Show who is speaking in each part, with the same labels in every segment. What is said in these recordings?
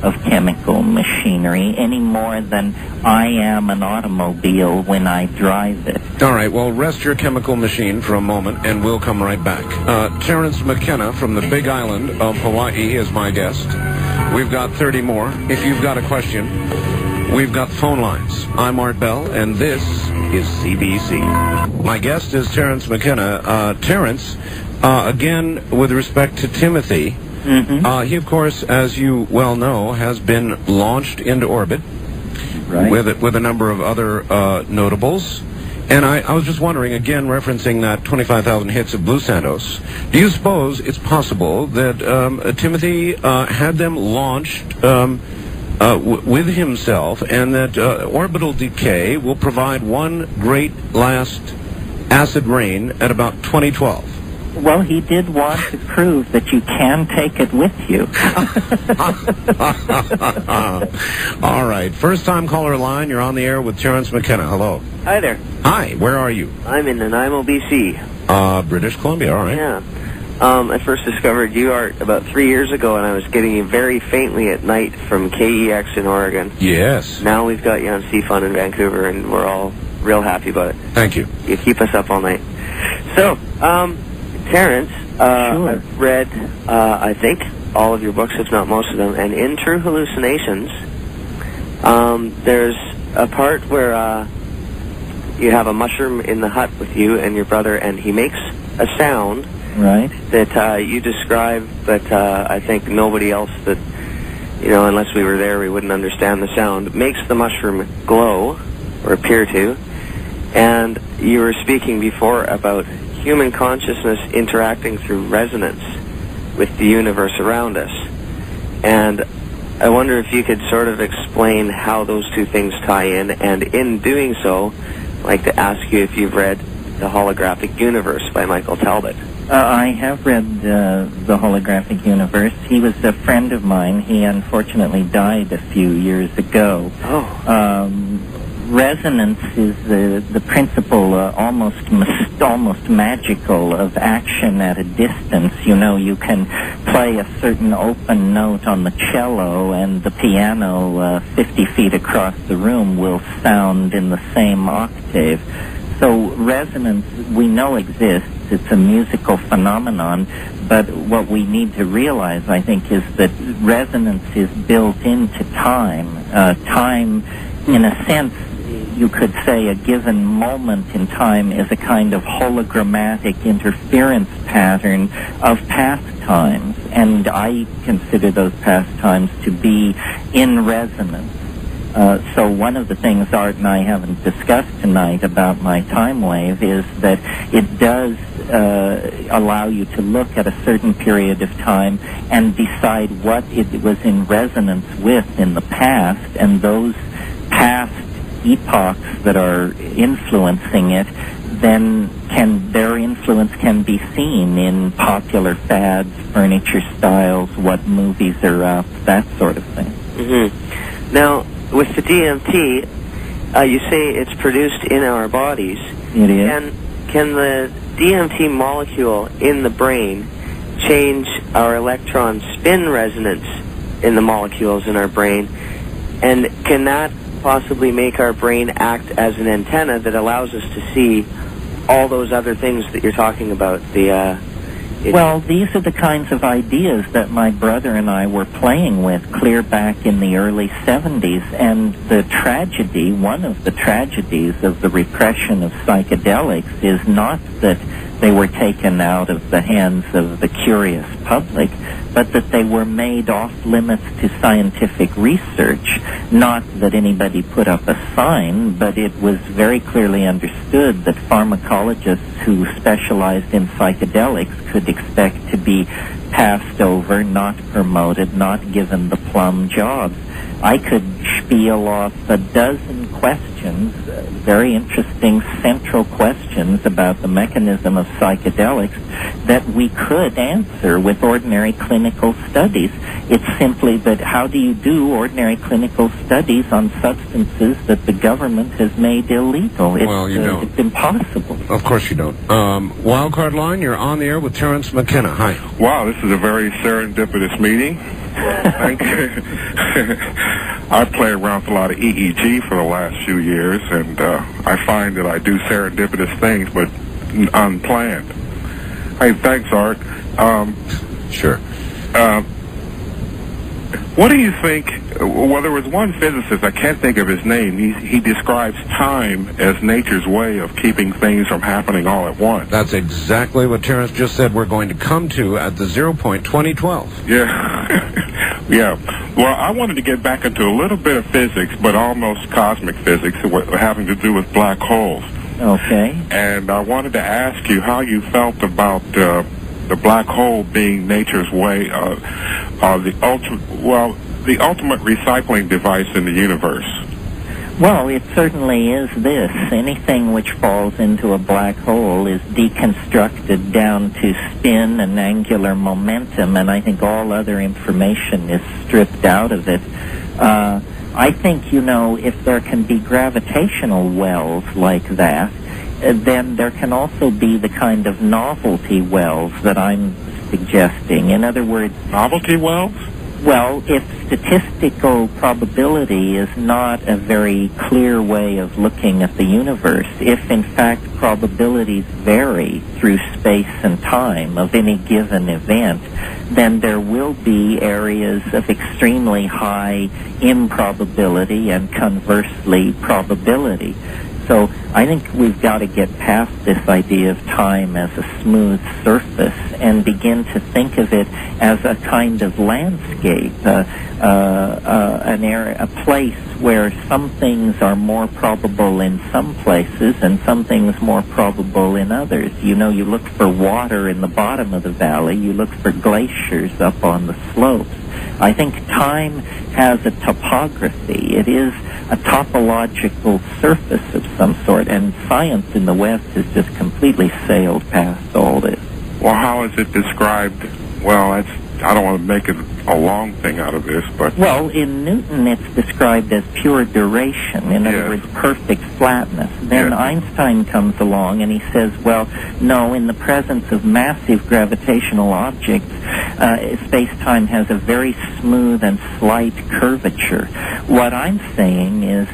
Speaker 1: of chemical machinery any more than I am an automobile when I drive it.
Speaker 2: All right, well, rest your chemical machine for a moment, and we'll come right back. Terence McKenna from the Big Island of Hawaii is my guest. We've got 30 more. If you've got a question, we've got phone lines. I'm Art Bell, and this is CBC. My guest is Terence McKenna. Terence, again, with respect to Timothy, he, of course, as you well know, has been launched into orbit with a number of other notables. And I was just wondering, again, referencing that 25,000 hits of Blue Santos, do you suppose it's possible that Timothy had them launched with himself, and that orbital decay will provide one great last acid rain at about 2012?
Speaker 1: Well, he did want to prove that you can take it with you.
Speaker 2: All right. First-time caller line. You're on the air with Terence McKenna. Hello.
Speaker 3: Hi there.
Speaker 2: Hi. Where are you?
Speaker 3: I'm in Nanaimo, BC.
Speaker 2: British Columbia. All right.
Speaker 3: Yeah. I first discovered you, Art, about 3 years ago, and I was getting you very faintly at night from KEX in Oregon.
Speaker 2: Yes.
Speaker 3: Now we've got you on CFUN in Vancouver, and we're all real happy about it.
Speaker 2: Thank you.
Speaker 3: You keep us up all night. So, Terence,
Speaker 1: Sure.
Speaker 3: I've read, I think, all of your books, if not most of them, and in True Hallucinations, there's a part where you have a mushroom in the hut with you and your brother, and he makes a sound that you describe, but I think nobody else that, unless we were there, we wouldn't understand the sound, makes the mushroom glow, or appear to. And you were speaking before about human consciousness interacting through resonance with the universe around us. And I wonder if you could sort of explain how those two things tie in, and in doing so, I'd like to ask you if you've read The Holographic Universe by Michael Talbot.
Speaker 1: I have read The Holographic Universe. He was a friend of mine. He unfortunately died a few years ago. Resonance is the principle, almost magical, of action at a distance. You can play a certain open note on the cello, and the piano 50 feet across the room will sound in the same octave. So resonance, we know exists. It's a musical phenomenon, but what we need to realize, I think, is that resonance is built into time. Time, in a sense, you could say a given moment in time is a kind of hologrammatic interference pattern of past times, and I consider those past times to be in resonance. So one of the things Art and I haven't discussed tonight about my time wave is that it does allow you to look at a certain period of time and decide what it was in resonance with in the past, and those past epochs that are influencing it, then their influence can be seen in popular fads, furniture styles, what movies are up, that sort of thing.
Speaker 3: Now, with the DMT, you say it's produced in our bodies.
Speaker 1: It is.
Speaker 3: And can the DMT molecule in the brain change our electron spin resonance in the molecules in our brain? And can that possibly make our brain act as an antenna that allows us to see all those other things that you're talking about? Well,
Speaker 1: these are the kinds of ideas that my brother and I were playing with clear back in the early 70s, and the tragedy, one of the tragedies of the repression of psychedelics is not that they were taken out of the hands of the curious public, but that they were made off limits to scientific research. Not that anybody put up a sign, but it was very clearly understood that pharmacologists who specialized in psychedelics could expect to be passed over, not promoted, not given the plum jobs. I could spiel off a dozen questions, very interesting central questions about the mechanism of psychedelics that we could answer with ordinary clinical studies. It's simply that how do you do ordinary clinical studies on substances that the government has made illegal? It's impossible.
Speaker 2: Of course you don't. Wildcard line, you're on the air with Terence McKenna. Hi.
Speaker 4: Wow, this is a very serendipitous meeting. Thank you. I play around with a lot of EEG for the last few years, and I find that I do serendipitous things, but unplanned. Hey, thanks, Art.
Speaker 2: Sure.
Speaker 4: What do you think? Well, there was one physicist, I can't think of his name. He describes time as nature's way of keeping things from happening all at once.
Speaker 2: That's exactly what Terence just said we're going to come to at the 0 point 2012.
Speaker 4: Yeah. Yeah. Well, I wanted to get back into a little bit of physics, but almost cosmic physics, having to do with black holes.
Speaker 1: Okay.
Speaker 4: And I wanted to ask you how you felt about the black hole being nature's way of the ultimate recycling device in the universe.
Speaker 1: Well, it certainly is this. Anything which falls into a black hole is deconstructed down to spin and angular momentum, and I think all other information is stripped out of it. I think, if there can be gravitational wells like that, then there can also be the kind of novelty wells that I'm suggesting. In other words...
Speaker 4: Novelty wells?
Speaker 1: Well, if statistical probability is not a very clear way of looking at the universe, if in fact probabilities vary through space and time of any given event, then there will be areas of extremely high improbability and conversely probability. So I think we've got to get past this idea of time as a smooth surface and begin to think of it as a kind of landscape, an area, a place where some things are more probable in some places and some things more probable in others. You look for water in the bottom of the valley, you look for glaciers up on the slopes. I think time has a topography. It is a topological surface of some sort, and science in the West has just completely sailed past all this.
Speaker 4: Well, how is it described? Well, I don't want to make it a long thing out of this, but...
Speaker 1: Well, in Newton, it's described as pure duration, in other words, perfect flatness. Then Einstein comes along and he says, well, no, in the presence of massive gravitational objects, space-time has a very smooth and slight curvature. What I'm saying is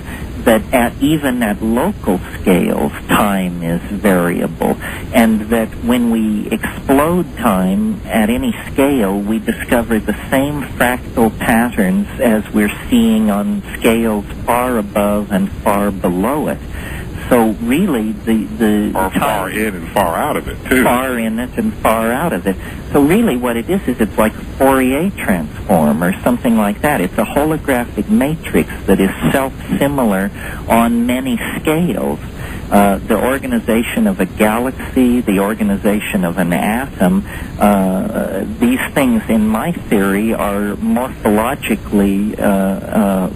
Speaker 1: that even at local scales, time is variable, and that when we explode time at any scale, we discover the same fractal patterns as we're seeing on scales far above and far below it. So really,
Speaker 4: or far in and far out of it, too.
Speaker 1: Far in it and far out of it. So really what it is it's like a Fourier transform or something like that. It's a holographic matrix that is self-similar on many scales. The organization of a galaxy, the organization of an atom, these things in my theory are morphologically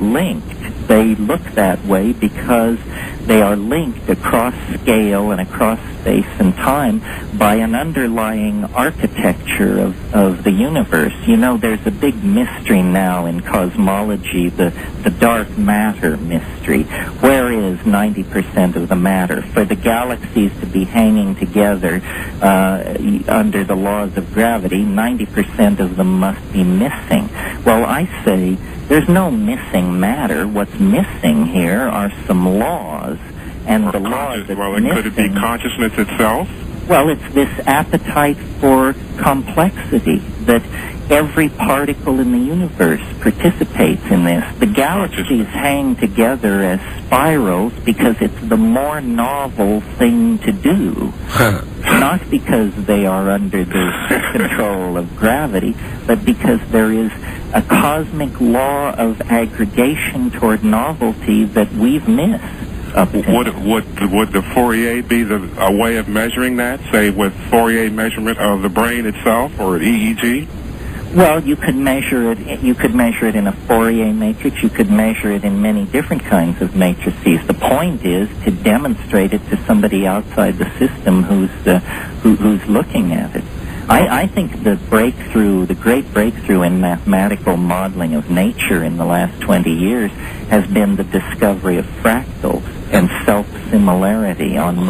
Speaker 1: linked. They look that way because they are linked across scale and across space and time by an underlying architecture of the universe. There's a big mystery now in cosmology, the dark matter mystery. Where is 90% of the matter? For the galaxies to be hanging together under the laws of gravity, 90% of them must be missing. Well, I say there's no missing matter. What's missing here are some laws, and the laws that
Speaker 4: Well, could it be consciousness itself?
Speaker 1: Well, it's this appetite for complexity, that every particle in the universe participates in this. The galaxies hang together as spirals because it's the more novel thing to do. Not because they are under the control of gravity, but because there is a cosmic law of aggregation toward novelty that we've missed.
Speaker 4: Would the Fourier be a way of measuring that, say with Fourier measurement of the brain itself or at EEG?
Speaker 1: Well, you could measure it. You could measure it in a Fourier matrix. You could measure it in many different kinds of matrices. The point is to demonstrate it to somebody outside the system who's looking at it. I think the great breakthrough in mathematical modeling of nature in the last 20 years has been the discovery of fractals and self-similarity on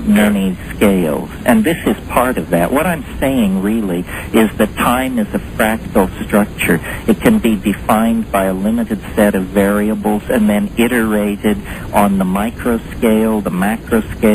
Speaker 1: many scales. And this is part of that. What I'm saying really is that time is a fractal structure. It can be defined by a limited set of variables and then iterated on the micro scale, the macro scale,